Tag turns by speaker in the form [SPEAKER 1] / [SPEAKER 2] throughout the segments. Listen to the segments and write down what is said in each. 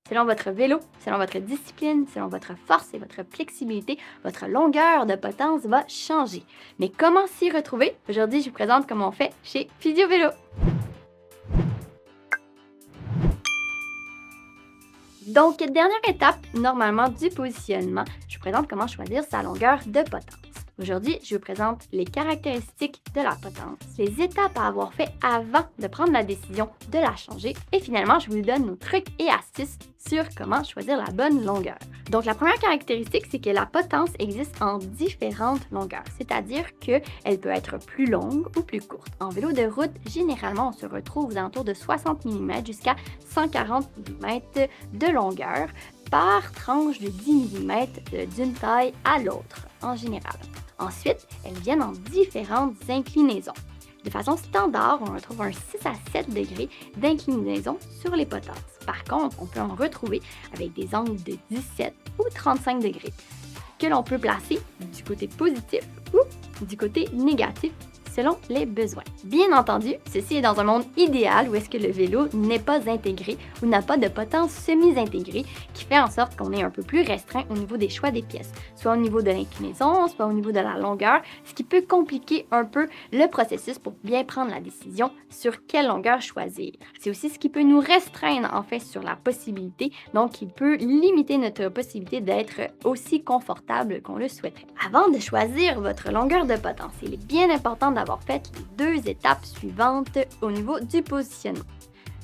[SPEAKER 1] Selon votre vélo, selon votre discipline, selon votre force et votre flexibilité, votre longueur de potence va changer. Mais comment s'y retrouver? Aujourd'hui, je vous présente comment on fait chez Physio Vélo. Donc, dernière étape, normalement, du positionnement, je vous présente comment choisir sa longueur de potence. Aujourd'hui, je vous présente les caractéristiques de la potence, les étapes à avoir fait avant de prendre la décision de la changer et finalement, je vous donne nos trucs et astuces sur comment choisir la bonne longueur. Donc, la première caractéristique, c'est que la potence existe en différentes longueurs, c'est-à-dire qu'elle peut être plus longue ou plus courte. En vélo de route, généralement, on se retrouve aux alentours de 60 mm jusqu'à 140 mm de longueur par tranche de 10 mm d'une taille à l'autre, en général. Ensuite, elles viennent en différentes inclinaisons. De façon standard, on retrouve un 6 à 7 degrés d'inclinaison sur les potences. Par contre, on peut en retrouver avec des angles de 17 ou 35 degrés que l'on peut placer du côté positif ou du côté négatif selon les besoins. Bien entendu, ceci est dans un monde idéal où est-ce que le vélo n'est pas intégré ou n'a pas de potence semi-intégrée qui fait en sorte qu'on est un peu plus restreint au niveau des choix des pièces, soit au niveau de l'inclinaison, soit au niveau de la longueur, ce qui peut compliquer un peu le processus pour bien prendre la décision sur quelle longueur choisir. C'est aussi ce qui peut nous restreindre en fait sur la possibilité, donc il peut limiter notre possibilité d'être aussi confortable qu'on le souhaiterait. Avant de choisir votre longueur de potence, il est bien important d'avoir fait les deux étapes suivantes au niveau du positionnement.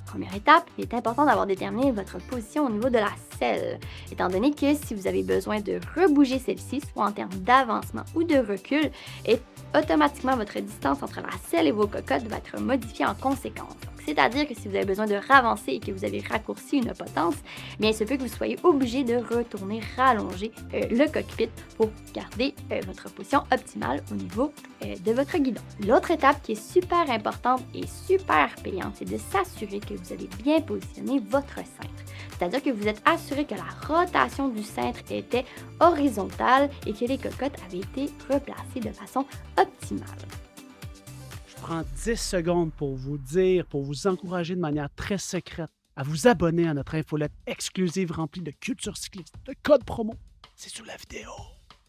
[SPEAKER 1] Première étape, il est important d'avoir déterminé votre position au niveau de la selle, étant donné que si vous avez besoin de rebouger celle-ci, soit en termes d'avancement ou de recul, et automatiquement votre distance entre la selle et vos cocottes va être modifiée en conséquence. C'est-à-dire que si vous avez besoin de ravancer et que vous avez raccourci une potence, bien il se peut que vous soyez obligé de retourner rallonger le cockpit pour garder votre position optimale au niveau de votre guidon. L'autre étape qui est super importante et super payante, c'est de s'assurer que vous avez bien positionné votre cintre. C'est-à-dire que vous êtes assuré que la rotation du cintre était horizontale et que les cocottes avaient été replacées de façon optimale.
[SPEAKER 2] Je prends 10 secondes pour vous dire, pour vous encourager de manière très secrète à vous abonner à notre infolette exclusive remplie de culture cycliste, de codes promo. C'est sous la vidéo.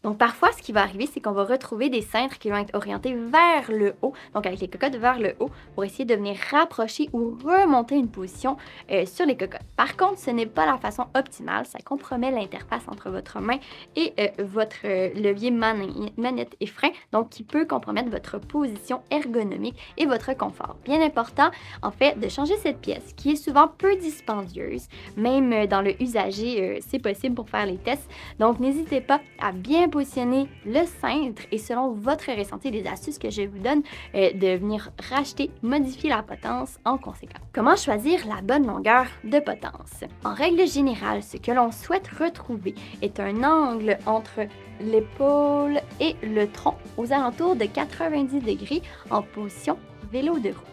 [SPEAKER 1] Donc, parfois, ce qui va arriver, c'est qu'on va retrouver des cintres qui vont être orientés vers le haut, donc avec les cocottes vers le haut, pour essayer de venir rapprocher ou remonter une position sur les cocottes. Par contre, ce n'est pas la façon optimale, ça compromet l'interface entre votre main et votre levier manette et frein, donc qui peut compromettre votre position ergonomique et votre confort. Bien important, en fait, de changer cette pièce, qui est souvent peu dispendieuse, même dans le usager, c'est possible pour faire les tests. Donc, n'hésitez pas à bien positionner le cintre et selon votre ressenti, les astuces que je vous donne, de venir racheter, modifier la potence en conséquence. Comment choisir la bonne longueur de potence? En règle générale, ce que l'on souhaite retrouver est un angle entre l'épaule et le tronc aux alentours de 90 degrés en position vélo de route.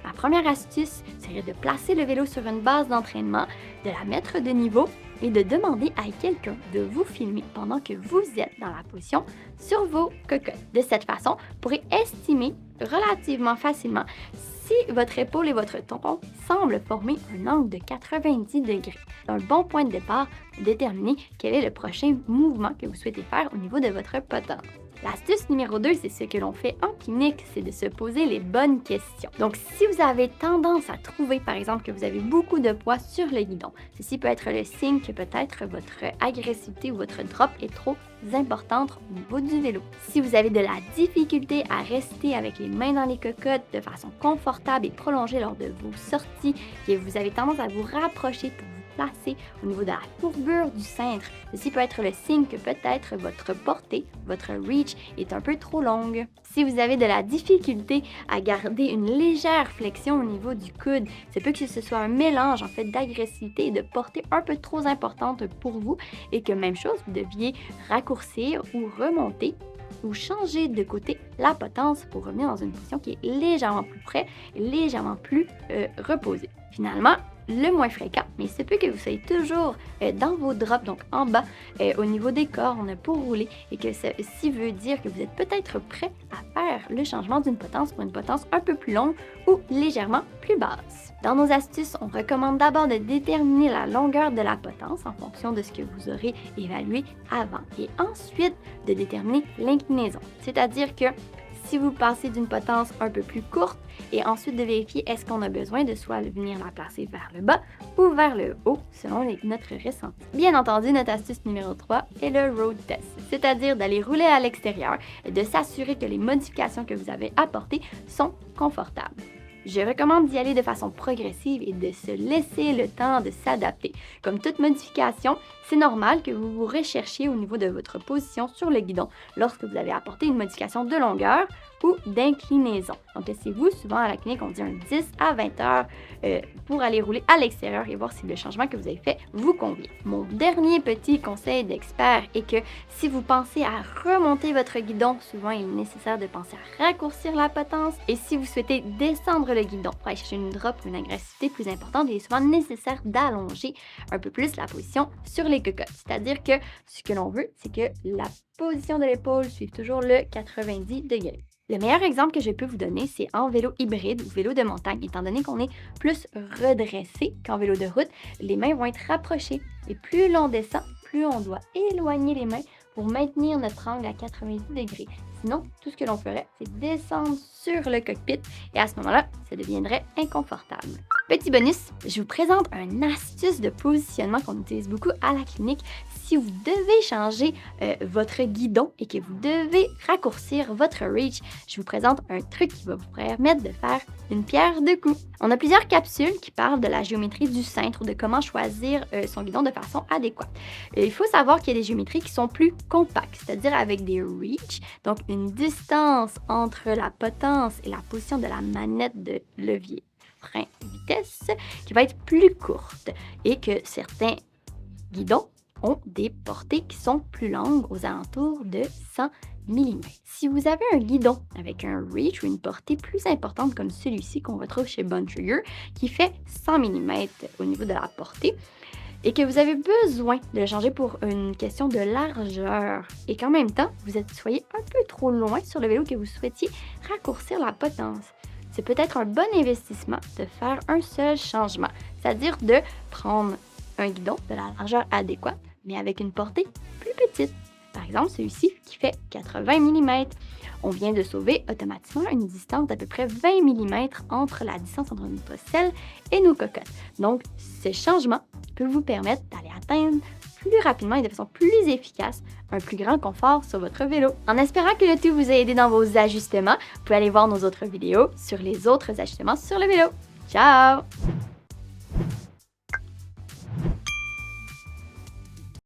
[SPEAKER 1] Ma première astuce serait de placer le vélo sur une base d'entraînement, de la mettre de niveau et de demander à quelqu'un de vous filmer pendant que vous êtes dans la position sur vos cocottes. De cette façon, vous pourrez estimer relativement facilement si votre épaule et votre tronc semblent former un angle de 90 degrés. C'est un bon point de départ pour déterminer quel est le prochain mouvement que vous souhaitez faire au niveau de votre potence. L'astuce numéro 2, c'est ce que l'on fait en clinique, c'est de se poser les bonnes questions. Donc, si vous avez tendance à trouver, par exemple, que vous avez beaucoup de poids sur le guidon, ceci peut être le signe que peut-être votre agressivité ou votre drop est trop importante au niveau du vélo. Si vous avez de la difficulté à rester avec les mains dans les cocottes de façon confortable et prolongée lors de vos sorties, que vous avez tendance à vous rapprocher pour vous placer au niveau de la courbure du cintre, ceci peut être le signe que peut-être votre portée, votre reach est un peu trop longue. Si vous avez de la difficulté à garder une légère flexion au niveau du coude, c'est peut que ce soit un mélange en fait d'agressivité et de portée un peu trop importante pour vous et que même chose, vous deviez raccourcir ou remonter ou changer de côté la potence pour revenir dans une position qui est légèrement plus près et légèrement plus reposée. Finalement, le moins fréquent, mais il se peut que vous soyez toujours dans vos drops, donc en bas, au niveau des cornes pour rouler, et que ceci veut dire que vous êtes peut-être prêt à faire le changement d'une potence pour une potence un peu plus longue ou légèrement plus basse. Dans nos astuces, on recommande d'abord de déterminer la longueur de la potence en fonction de ce que vous aurez évalué avant, et ensuite de déterminer l'inclinaison, c'est-à-dire que si vous passez d'une potence un peu plus courte et ensuite de vérifier est-ce qu'on a besoin de soit venir la placer vers le bas ou vers le haut selon notre ressenti. Bien entendu, notre astuce numéro 3 est le road test, c'est-à-dire d'aller rouler à l'extérieur et de s'assurer que les modifications que vous avez apportées sont confortables. Je recommande d'y aller de façon progressive et de se laisser le temps de s'adapter. Comme toute modification, c'est normal que vous vous recherchiez au niveau de votre position sur le guidon lorsque vous avez apporté une modification de longueur ou d'inclinaison. Donc, laissez-vous, souvent à la clinique, on dit un 10 à 20 heures pour aller rouler à l'extérieur et voir si le changement que vous avez fait vous convient. Mon dernier petit conseil d'expert est que si vous pensez à remonter votre guidon, souvent il est nécessaire de penser à raccourcir la potence. Et si vous souhaitez descendre le guidon pour aller chercher une drop ou une agressivité plus importante, il est souvent nécessaire d'allonger un peu plus la position sur les cocottes. C'est-à-dire que ce que l'on veut, c'est que la position de l'épaule suive toujours le 90 degrés. Le meilleur exemple que je peux vous donner, c'est en vélo hybride ou vélo de montagne. Étant donné qu'on est plus redressé qu'en vélo de route, les mains vont être rapprochées. Et plus l'on descend, plus on doit éloigner les mains pour maintenir notre angle à 90 degrés. Sinon, tout ce que l'on ferait, c'est descendre sur le cockpit et à ce moment-là, ça deviendrait inconfortable. Petit bonus, je vous présente une astuce de positionnement qu'on utilise beaucoup à la clinique. Si vous devez changer votre guidon et que vous devez raccourcir votre reach, je vous présente un truc qui va vous permettre de faire une pierre deux coups. On a plusieurs capsules qui parlent de la géométrie du cintre ou de comment choisir son guidon de façon adéquate. Il faut savoir qu'il y a des géométries qui sont plus compactes, c'est-à-dire avec des reach, donc une distance entre la potence et la position de la manette de levier frein vitesse qui va être plus courte et que certains guidons ont des portées qui sont plus longues aux alentours de 100 mm. Si vous avez un guidon avec un reach ou une portée plus importante comme celui-ci qu'on retrouve chez Bontrager qui fait 100 mm au niveau de la portée et que vous avez besoin de le changer pour une question de largeur et qu'en même temps soyez un peu trop loin sur le vélo que vous souhaitiez raccourcir la potence, c'est peut-être un bon investissement de faire un seul changement, c'est-à-dire de prendre un guidon de la largeur adéquate, mais avec une portée plus petite. Par exemple, celui-ci qui fait 80 mm. On vient de sauver automatiquement une distance d'à peu près 20 mm entre la distance entre notre selle et nos cocottes. Donc, ce changement peut vous permettre d'aller atteindre plus rapidement et de façon plus efficace un plus grand confort sur votre vélo. En espérant que le tout vous a aidé dans vos ajustements, vous pouvez aller voir nos autres vidéos sur les autres ajustements sur le vélo. Ciao!